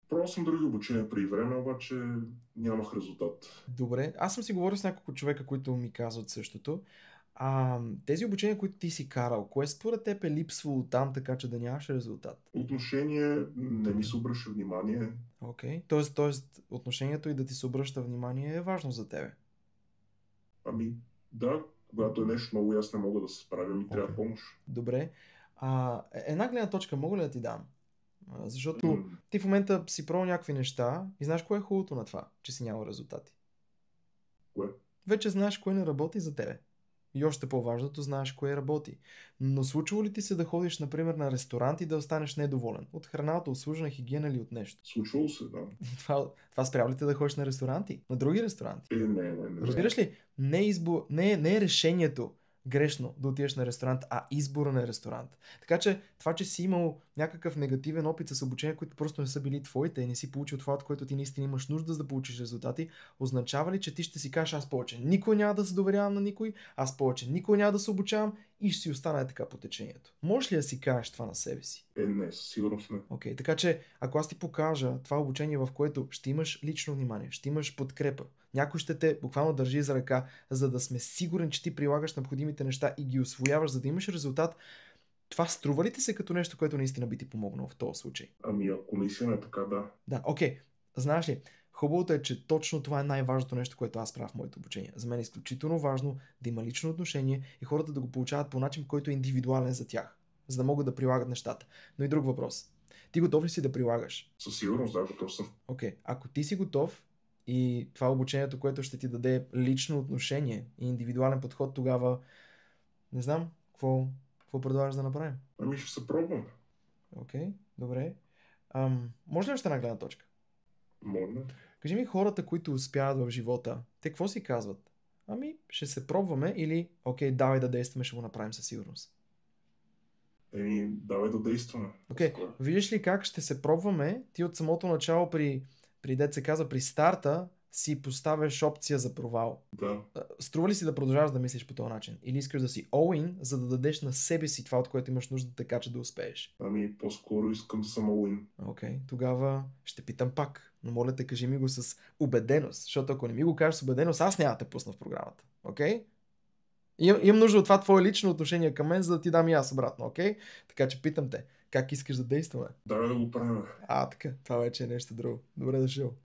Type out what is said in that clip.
Пробвал съм други обучения при време, обаче нямах резултат. Добре, аз съм си говорил с няколко човека, които ми казват същото. Тези обучения, които ти си карал, кое според теб е липсвало там, така че да нямаш резултат? Отношение не ми се обръща внимание. Окей. Тоест, отношението и да ти се обръща внимание е важно за тебе. Ами да, когато е нещо много и аз не мога да се справя, ми Окей. трябва помощ. Добре. Една гледна точка мога ли да ти дам? Защото М, ти в момента си пробвал някакви неща и знаеш кое е хубавото на това, че си няма резултати. Кое? Вече знаеш кое не работи за тебе. И още по-важното, знаеш кое работи. Но случва ли ти се да ходиш, например, на ресторант и да останеш недоволен? От храната, обслужване, хигиена или от нещо? Случвало се, да. Това спрява ли те да ходиш на ресторанти? На други ресторанти? Не. Разбираш ли? Не е решението грешно да отидеш на ресторант, а избора на ресторант. Така че това, че си имал някакъв негативен опит с обучение, които просто не са били твоите и не си получил това, от което ти наистина имаш нужда за да получиш резултати, означава ли, че ти ще си кажеш: аз повече никой няма да се доверявам на никой, аз повече никой няма да се обучавам и ще си остане така по течението. Можеш ли да си кажеш това на себе си? Не, със сигурност не. Окей, така че ако аз ти покажа това обучение, в което ще имаш лично внимание, ще имаш подкрепа, някой ще те буквално държи за ръка, за да сме сигурен, че ти прилагаш необходимите неща и ги усвояваш, за да имаш резултат, това струва ли ти се като нещо, което наистина би ти помогнало в този случай? Ами ако наистина е така, да. Да, окей. Знаеш ли, хубавото е, че точно това е най-важното нещо, което аз правя в моето обучение. За мен е изключително важно да има лично отношение и хората да го получават по начин, който е индивидуален за тях, за да могат да прилагат нещата. Но и друг въпрос. Ти готов ли си да прилагаш? Със сигурност, да, готов съм. Окей, ако ти си готов и това е обучението, което ще ти даде лично отношение и индивидуален подход, тогава не знам какво предлагаш да направим. Ами ще се пробвам. Окей, добре. Може ли още една гледна точка? Моля. Кажи ми, хората, които успяват в живота, те какво си казват? Ами, ще се пробваме или, окей, давай да действаме, ще го направим със сигурност. Давай да действаме. Окей, По-скоро. виждаш ли как ще се пробваме? Ти от самото начало при дет се казва, при старта си поставяш опция за провал. Да. Струва ли си да продължаваш да мислиш по този начин? Или искаш да си all-in, за да дадеш на себе си това, от което имаш нужда, така че да успееш? Ами по-скоро искам да съм all-in. Окей, тогава ще питам пак. Но моля те, кажи ми го с убеденост, защото ако не ми го кажеш с убеденост, аз няма да те пусна в програмата. Окей? Имам нужда от това твое лично отношение към мен, за да ти дам и аз обратно, окей? Така че питам те, как искаш да действаме? Давай да го правим. Така, това вече е нещо друго. Добре дошъл.